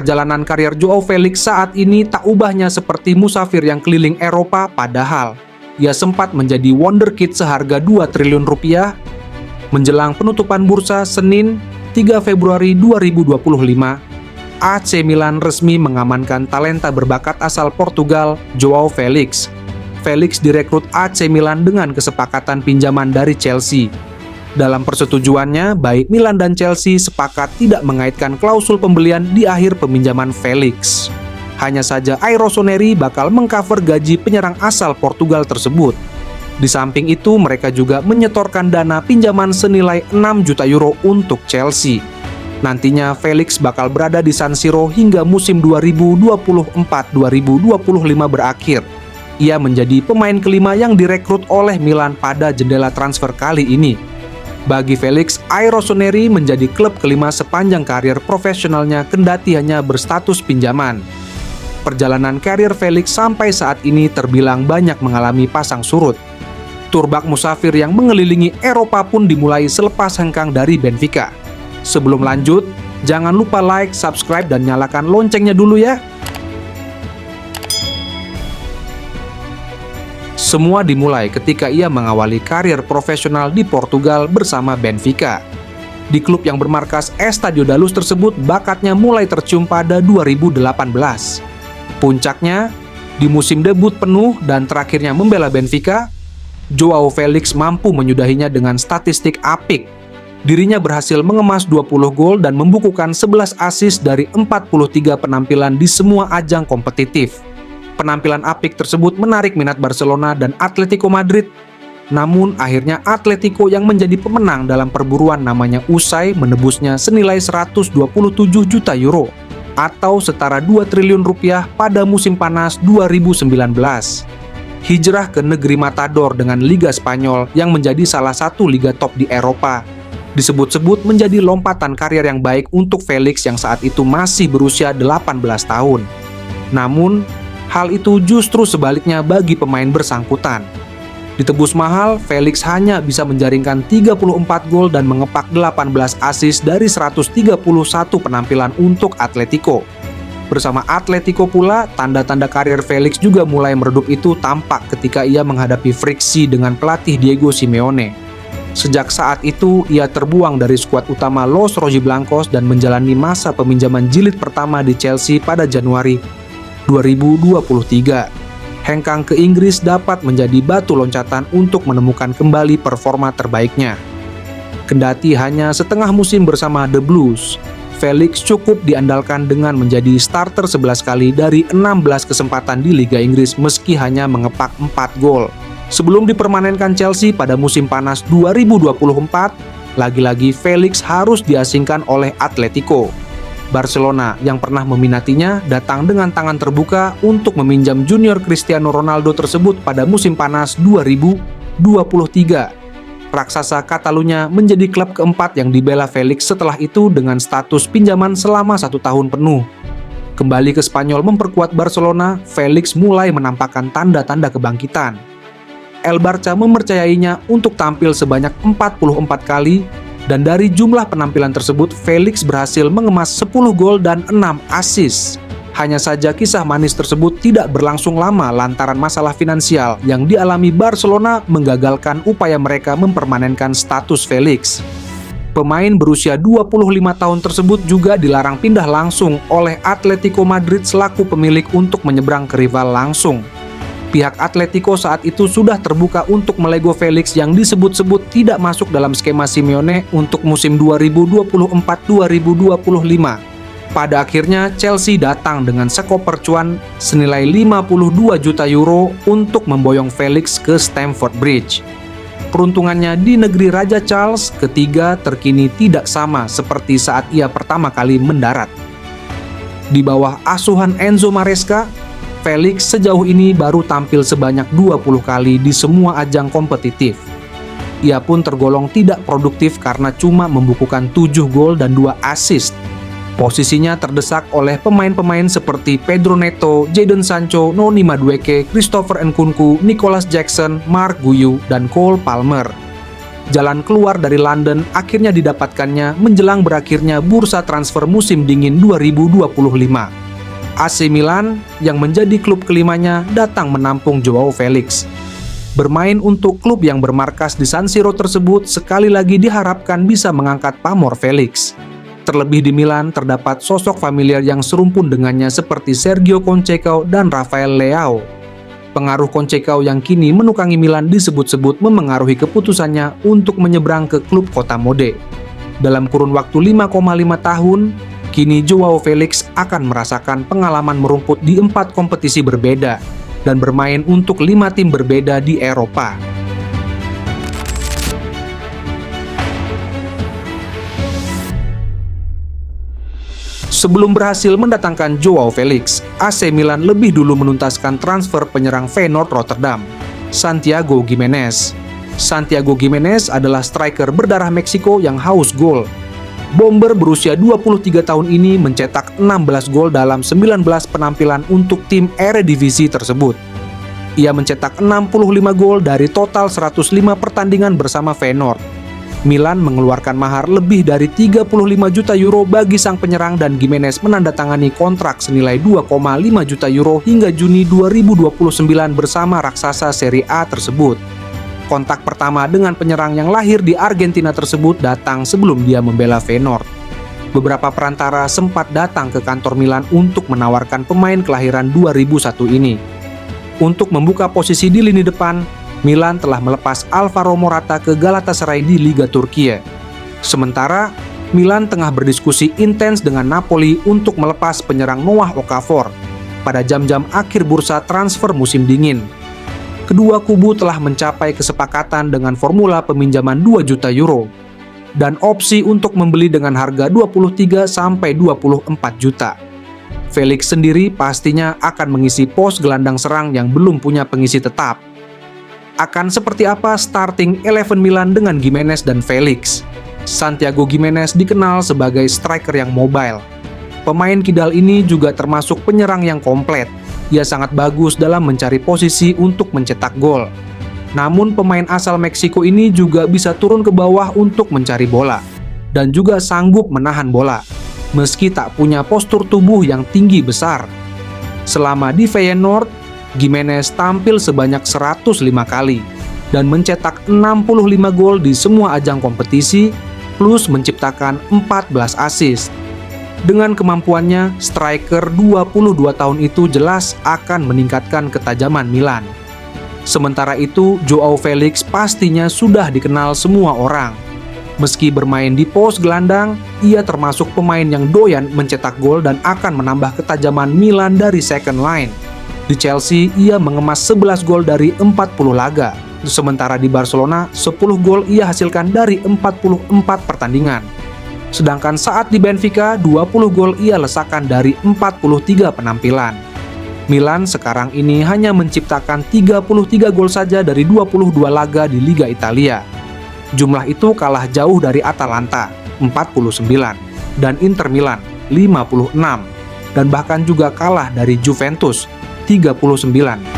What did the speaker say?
Perjalanan karier Joao Felix saat ini tak ubahnya seperti musafir yang keliling Eropa, padahal ia sempat menjadi wonderkid seharga 2 triliun rupiah. Menjelang penutupan bursa Senin 3 Februari 2025, AC Milan resmi mengamankan talenta berbakat asal Portugal, Joao Felix. Felix direkrut AC Milan dengan kesepakatan pinjaman dari Chelsea. Dalam persetujuannya, baik Milan dan Chelsea sepakat tidak mengaitkan klausul pembelian di akhir peminjaman Felix. Hanya saja Air Rossoneri bakal mengcover gaji penyerang asal Portugal tersebut. Di samping itu, mereka juga menyetorkan dana pinjaman senilai 6 juta euro untuk Chelsea. Nantinya Felix bakal berada di San Siro hingga musim 2024-2025 berakhir. Ia menjadi pemain kelima yang direkrut oleh Milan pada jendela transfer kali ini. Bagi Felix, Air Rossoneri menjadi klub kelima sepanjang karier profesionalnya kendati hanya berstatus pinjaman. Perjalanan karier Felix sampai saat ini terbilang banyak mengalami pasang surut. Tur bak musafir yang mengelilingi Eropa pun dimulai selepas hengkang dari Benfica. Sebelum lanjut, jangan lupa like, subscribe, dan nyalakan loncengnya dulu ya. Semua dimulai ketika ia mengawali karir profesional di Portugal bersama Benfica. Di klub yang bermarkas Estádio da Luz tersebut, bakatnya mulai tercium pada 2018. Puncaknya, di musim debut penuh dan terakhirnya membela Benfica, Joao Felix mampu menyudahinya dengan statistik apik. Dirinya berhasil mengemas 20 gol dan membukukan 11 assist dari 43 penampilan di semua ajang kompetitif. Penampilan apik tersebut menarik minat Barcelona dan Atletico Madrid. Namun akhirnya Atletico yang menjadi pemenang dalam perburuan namanya usai menebusnya senilai 127 juta euro atau setara 2 triliun rupiah pada musim panas 2019. Hijrah ke negeri Matador dengan Liga Spanyol yang menjadi salah satu liga top di Eropa disebut-sebut menjadi lompatan karier yang baik untuk Felix yang saat itu masih berusia 18 tahun. Namun, hal itu justru sebaliknya bagi pemain bersangkutan. Ditebus mahal, Felix hanya bisa menjaringkan 34 gol dan mengepak 18 assist dari 131 penampilan untuk Atletico. Bersama Atletico pula, tanda-tanda karir Felix juga mulai meredup itu tampak ketika ia menghadapi friksi dengan pelatih Diego Simeone. Sejak saat itu, ia terbuang dari skuad utama Los Rojiblancos dan menjalani masa peminjaman jilid pertama di Chelsea pada Januari 2023. Hengkang ke Inggris dapat menjadi batu loncatan untuk menemukan kembali performa terbaiknya. Kendati hanya setengah musim bersama The Blues, Felix cukup diandalkan dengan menjadi starter 11 kali dari 16 kesempatan di Liga Inggris meski hanya mengepak 4 gol. Sebelum dipermanenkan Chelsea pada musim panas 2024, lagi-lagi Felix harus diasingkan oleh Atletico. Barcelona yang pernah meminatinya datang dengan tangan terbuka untuk meminjam junior Cristiano Ronaldo tersebut pada musim panas 2023. Raksasa Catalunya menjadi klub keempat yang dibela Felix setelah itu dengan status pinjaman selama 1 tahun penuh. Kembali ke Spanyol memperkuat Barcelona, Felix mulai menampakkan tanda-tanda kebangkitan. El Barça mempercayainya untuk tampil sebanyak 44 kali. Dan dari jumlah penampilan tersebut, Felix berhasil mengemas 10 gol dan 6 assist. Hanya saja kisah manis tersebut tidak berlangsung lama lantaran masalah finansial yang dialami Barcelona menggagalkan upaya mereka mempermanenkan status Felix. Pemain berusia 25 tahun tersebut juga dilarang pindah langsung oleh Atletico Madrid selaku pemilik untuk menyeberang ke rival langsung. Pihak Atletico saat itu sudah terbuka untuk melego Felix yang disebut-sebut tidak masuk dalam skema Simeone untuk musim 2024-2025. Pada akhirnya Chelsea datang dengan sekoper cuan senilai 52 juta euro untuk memboyong Felix ke Stamford Bridge. Peruntungannya di negeri Raja Charles III terkini tidak sama seperti saat ia pertama kali mendarat. Di bawah asuhan Enzo Maresca, Felix sejauh ini baru tampil sebanyak 20 kali di semua ajang kompetitif. Ia pun tergolong tidak produktif karena cuma membukukan 7 gol dan 2 assist. Posisinya terdesak oleh pemain-pemain seperti Pedro Neto, Jadon Sancho, Noni Madueke, Christopher Nkunku, Nicolas Jackson, Marc Guiu, dan Cole Palmer. Jalan keluar dari London akhirnya didapatkannya menjelang berakhirnya bursa transfer musim dingin 2025. AC Milan yang menjadi klub kelimanya datang menampung Joao Felix. Bermain untuk klub yang bermarkas di San Siro tersebut sekali lagi diharapkan bisa mengangkat pamor Felix. Terlebih di Milan terdapat sosok familiar yang serumpun dengannya seperti Sergio Conceição dan Rafael Leao. Pengaruh Conceição yang kini menukangi Milan disebut-sebut memengaruhi keputusannya untuk menyeberang ke klub kota mode. Dalam kurun waktu 5,5 tahun, kini Joao Felix akan merasakan pengalaman merumput di 4 kompetisi berbeda dan bermain untuk 5 tim berbeda di Eropa. Sebelum berhasil mendatangkan Joao Felix, AC Milan lebih dulu menuntaskan transfer penyerang Feyenoord Rotterdam, Santiago Giménez. Santiago Giménez adalah striker berdarah Meksiko yang haus gol. Bomber berusia 23 tahun ini mencetak 16 gol dalam 19 penampilan untuk tim Eredivisie tersebut. Ia mencetak 65 gol dari total 105 pertandingan bersama Feyenoord. Milan mengeluarkan mahar lebih dari 35 juta euro bagi sang penyerang dan Giménez menandatangani kontrak senilai 2,5 juta euro hingga Juni 2029 bersama raksasa Serie A tersebut. Kontak pertama dengan penyerang yang lahir di Argentina tersebut datang sebelum dia membela Feyenoord. Beberapa perantara sempat datang ke kantor Milan untuk menawarkan pemain kelahiran 2001 ini. Untuk membuka posisi di lini depan, Milan telah melepas Alvaro Morata ke Galatasaray di Liga Turki. Sementara, Milan tengah berdiskusi intens dengan Napoli untuk melepas penyerang Noah Okafor pada jam-jam akhir bursa transfer musim dingin. Kedua kubu telah mencapai kesepakatan dengan formula peminjaman 2 juta euro dan opsi untuk membeli dengan harga 23-24 juta. Felix sendiri pastinya akan mengisi pos gelandang serang yang belum punya pengisi tetap. Akan seperti apa starting 11 Milan dengan Giménez dan Felix? Santiago Giménez dikenal sebagai striker yang mobile. Pemain kidal ini juga termasuk penyerang yang komplet. Ia sangat bagus dalam mencari posisi untuk mencetak gol. Namun pemain asal Meksiko ini juga bisa turun ke bawah untuk mencari bola dan juga sanggup menahan bola, meski tak punya postur tubuh yang tinggi besar. Selama di Feyenoord, Giménez tampil sebanyak 105 kali dan mencetak 65 gol di semua ajang kompetisi, plus menciptakan 14 assist. Dengan kemampuannya, striker 22 tahun itu jelas akan meningkatkan ketajaman Milan. Sementara itu, Joao Felix pastinya sudah dikenal semua orang. Meski bermain di pos gelandang, ia termasuk pemain yang doyan mencetak gol dan akan menambah ketajaman Milan dari second line. Di Chelsea, ia mengemas 11 gol dari 40 laga. Sementara di Barcelona, 10 gol ia hasilkan dari 44 pertandingan. Sedangkan saat di Benfica, 20 gol ia lesakan dari 43 penampilan. Milan sekarang ini hanya menciptakan 33 gol saja dari 22 laga di Liga Italia. Jumlah itu kalah jauh dari Atalanta, 49, dan Inter Milan, 56, dan bahkan juga kalah dari Juventus, 39.